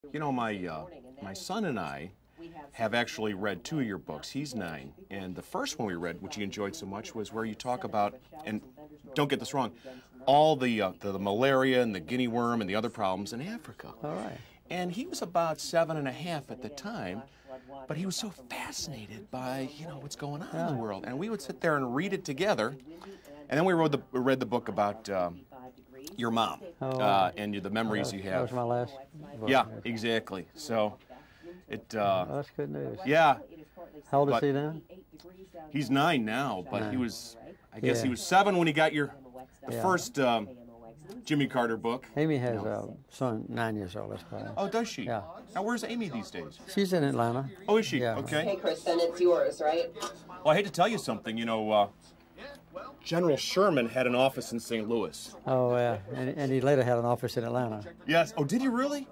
You know, my son and I have actually read two of your books. He's 9, and the first one we read, which he enjoyed so much, was where you talk about, and don't get this wrong, all the malaria and the guinea worm and the other problems in Africa. All right. And he was about 7.5 at the time, but he was so fascinated by, what's going on in the world. And we would sit there and read it together, and then we read the book about your mom and the memories you have. That was my last book. Yeah, exactly. So it. That's good news. Yeah. How old is he now? He's 9 now, but he was, I guess he was 7 when he got the first Jimmy Carter book. Amy has a son 9 years old. That's probably. Oh, does she? Yeah. Now, where's Amy these days? She's in Atlanta. Oh, is she? Yeah. Okay. Hey, Chris, then it's yours, right? Well, I hate to tell you something. General Sherman had an office in St. Louis. Oh, yeah. And he later had an office in Atlanta. Yes. Oh, did he really?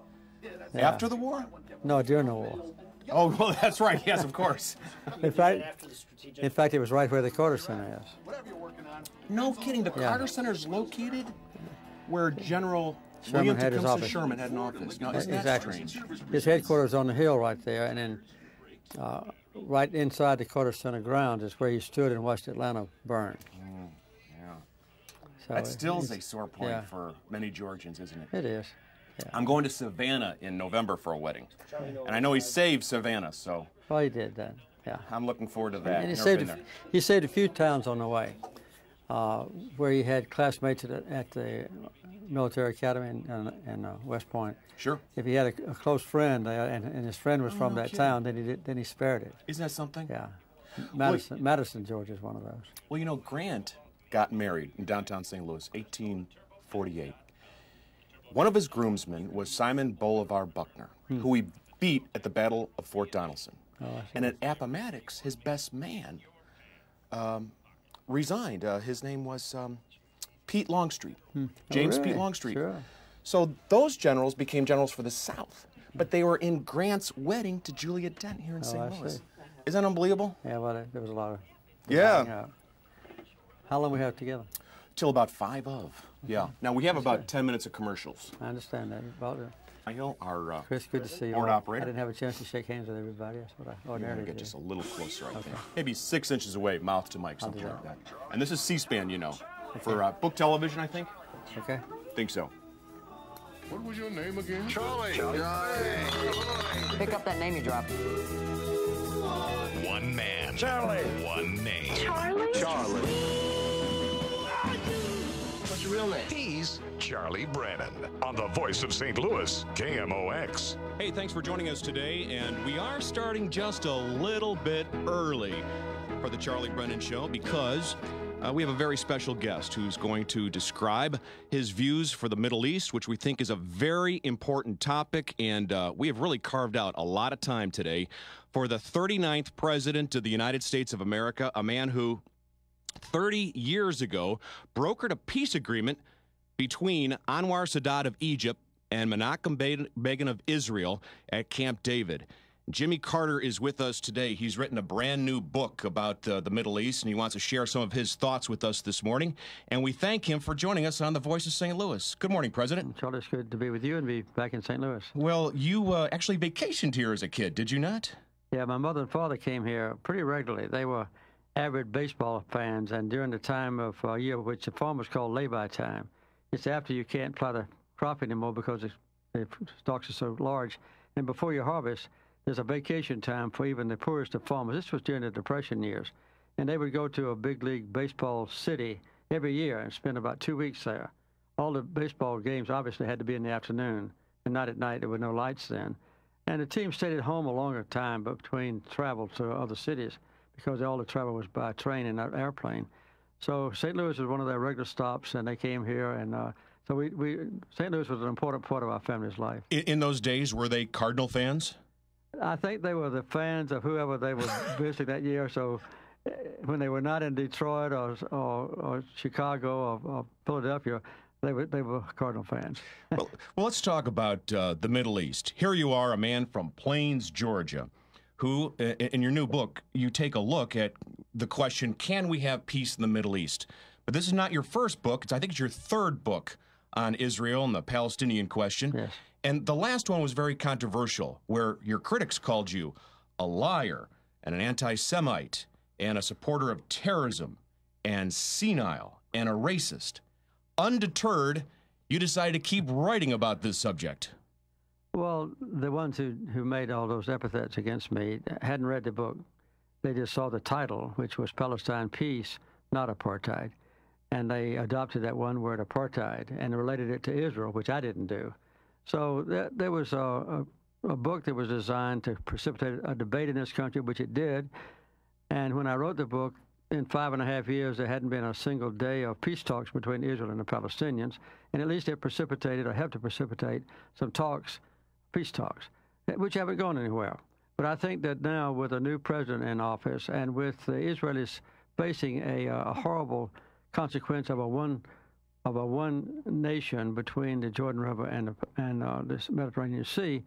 Yeah. After the war? No, during the war. Oh, well, that's right. Yes, of course. In fact, it was right where the Carter Center is. No kidding. The Carter Center is located where General Sherman had his office. Sherman had an office. Now, isn't that Exactly. strange? His headquarters on the hill right there, and then right inside the Carter Center grounds is where he stood and watched Atlanta burn. Yeah. So That still's a sore point for many Georgians, isn't it? It is. Yeah. I'm going to Savannah in November for a wedding, and I know he saved Savannah, so Well, he did that. Yeah. I'm looking forward to that. And Never been there. he saved a few towns on the way, where he had classmates at the military academy in West Point. Sure. If he had a close friend and his friend was from that town, then he spared it. Isn't that something? Yeah. Madison, Georgia is one of those. Well, Grant got married in downtown St. Louis, 1848. One of his groomsmen was Simon Bolivar Buckner, who he beat at the Battle of Fort Donelson. Oh, and at Appomattox, his best man resigned. His name was Pete Longstreet, James really? Pete Longstreet. Sure. So those generals became generals for the South, but they were in Grant's wedding to Julia Dent here in St. Louis. See. Isn't that unbelievable? Yeah, well, there was a lot of. Yeah. How long we have together? Till about 5 of. Yeah. Now we have about 10 minutes of commercials. I understand that. About it. Michael, our Chris, good to see you. board I operator. didn't have a chance to shake hands with everybody. That's what I ordinarily Get do. just a little closer, I think. Maybe 6 inches away, mouth to mic, something like that. And this is C-SPAN, for book television, I think. Okay. Think so. What was your name again? Charlie. Pick up that name you dropped. One man. Charlie. One name. Charlie. What's your real name? He's Charlie Brennan on the voice of St. Louis, KMOX. Hey, thanks for joining us today, and we are starting just a little bit early for the Charlie Brennan Show because we have a very special guest who's going to describe his views for the Middle East, which we think is a very important topic, and we have really carved out a lot of time today for the 39th President of the United States of America, a man who 30 years ago brokered a peace agreement between Anwar Sadat of Egypt and Menachem Begin of Israel at Camp David. Jimmy Carter is with us today. He's written a brand new book about the Middle East, and he wants to share some of his thoughts with us this morning. And we thank him for joining us on The Voice of St. Louis. Good morning, President. Charlie, it's good to be with you and be back in St. Louis. Well, you actually vacationed here as a kid, did you not? Yeah, my mother and father came here pretty regularly. They were avid baseball fans, and during the time of year which the farmers call lay-by time, it's after you can't plow the crop anymore because the stalks are so large, and before you harvest, there's a vacation time for even the poorest of farmers. This was during the Depression years, and they would go to a big league baseball city every year and spend about 2 weeks there. All the baseball games obviously had to be in the afternoon and not at night. There were no lights then. And the team stayed at home a longer time between travel to other cities because all the travel was by train and not airplane. So St. Louis was one of their regular stops, and they came here, and so St. Louis was an important part of our family's life. In those days, were they Cardinal fans? I think they were the fans of whoever they were visiting that year. So when they were not in Detroit or Chicago or Philadelphia, they were Cardinal fans. Well, let's talk about the Middle East. Here you are, a man from Plains, Georgia, who, in your new book, you take a look at the question, can we have peace in the Middle East? But this is not your first book. I think it's your third book on Israel and the Palestinian question. Yes. And the last one was very controversial, where your critics called you a liar and an anti-Semite and a supporter of terrorism and senile and a racist. Undeterred, you decided to keep writing about this subject. Well, the ones who made all those epithets against me hadn't read the book. They just saw the title, which was Palestine Peace, Not Apartheid. And they adopted that one word, apartheid, and related it to Israel, which I didn't do. So there was a book that was designed to precipitate a debate in this country, which it did. And when I wrote the book, in 5.5 years, there hadn't been a single day of peace talks between Israel and the Palestinians. And at least it precipitated, or helped to precipitate, some talks, peace talks, which haven't gone anywhere. But I think that now, with a new president in office and with the Israelis facing a horrible consequence of a one nation between the Jordan River and the Mediterranean Sea,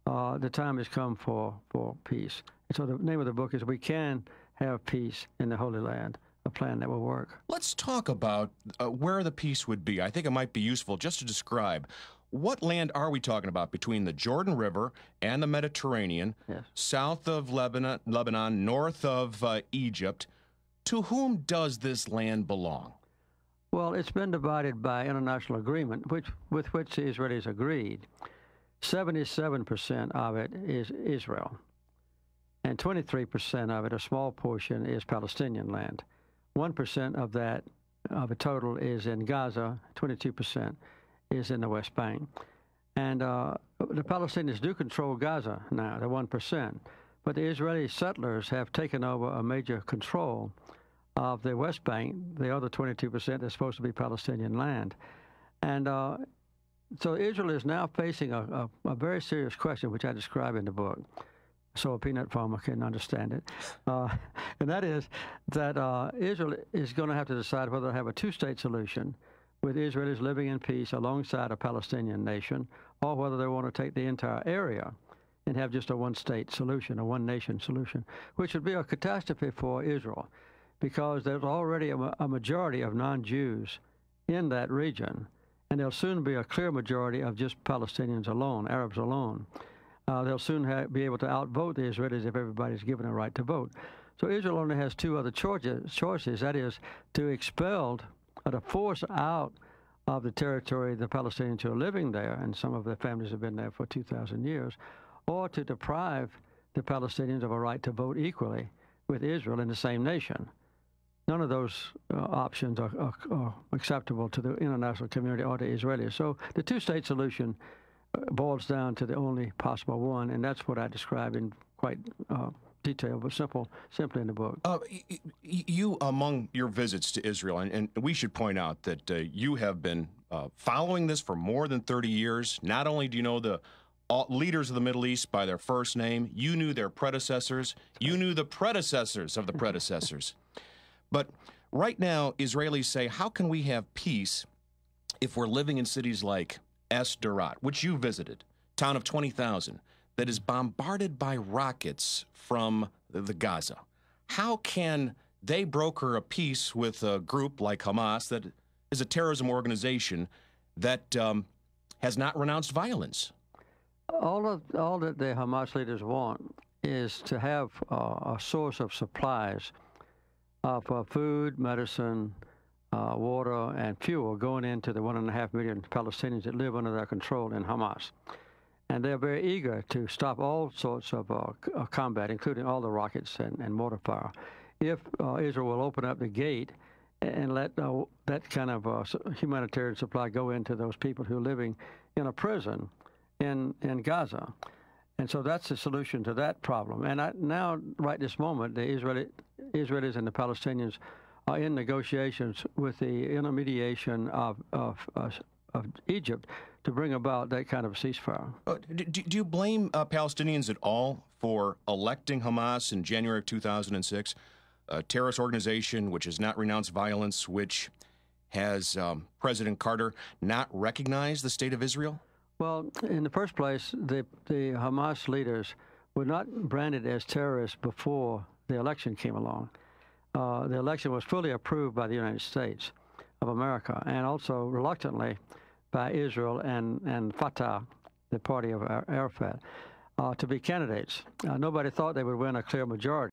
the time has come for peace. And so the name of the book is "We Can Have Peace in the Holy Land," a plan that will work. Let's talk about where the peace would be. I think it might be useful just to describe what land are we talking about between the Jordan River and the Mediterranean, yes, south of Lebanon, north of Egypt. To whom does this land belong? Well, it's been divided by international agreement, with which the Israelis agreed. 77% of it is Israel, and 23% of it, a small portion, is Palestinian land. 1% of that, of the total, is in Gaza. 22% is in the West Bank. And the Palestinians do control Gaza now, the 1%. But the Israeli settlers have taken over a major control of the West Bank, the other 22% is supposed to be Palestinian land. And so Israel is now facing a very serious question, which I describe in the book, so a peanut farmer can understand it. And that is that Israel is going to have to decide whether to have a two-state solution with Israelis living in peace alongside a Palestinian nation, or whether they want to take the entire area and have just a one-state solution, a one-nation solution, which would be a catastrophe for Israel, because there's already a majority of non-Jews in that region, and there'll soon be a clear majority of just Palestinians alone, Arabs alone. They'll soon be able to outvote the Israelis if everybody's given a right to vote. So Israel only has two other choices, that is, to expel or to force out of the territory the Palestinians who are living there, and some of their families have been there for 2,000 years, or to deprive the Palestinians of a right to vote equally with Israel in the same nation. None of those options are acceptable to the international community or the Israelis. So the two-state solution boils down to the only possible one, and that's what I describe in quite detail, but simply in the book. You, among your visits to Israel, and we should point out that you have been following this for more than 30 years. Not only do you know the leaders of the Middle East by their first name, you knew their predecessors, you knew the predecessors of the predecessors. But right now, Israelis say, how can we have peace if we're living in cities like Sderot, which you visited, town of 20,000, that is bombarded by rockets from the Gaza? How can they broker a peace with a group like Hamas, that is a terrorism organization that has not renounced violence? All that the Hamas leaders want is to have a source of supplies of food, medicine, water, and fuel going into the 1.5 million Palestinians that live under their control in Hamas. And they're very eager to stop all sorts of combat, including all the rockets and mortar fire, if Israel will open up the gate and let that kind of humanitarian supply go into those people who are living in a prison in Gaza. And so that's the solution to that problem. And now, right this moment, the Israelis and the Palestinians are in negotiations with the intermediation of Egypt to bring about that kind of ceasefire. Do you blame Palestinians at all for electing Hamas in January of 2006, a terrorist organization which has not renounced violence, which has President Carter not recognized the state of Israel? Well, in the first place, the Hamas leaders were not branded as terrorists before the election came along. The election was fully approved by the United States of America, and also reluctantly, by Israel and Fatah, the party of Arafat, to be candidates. Nobody thought they would win a clear majority.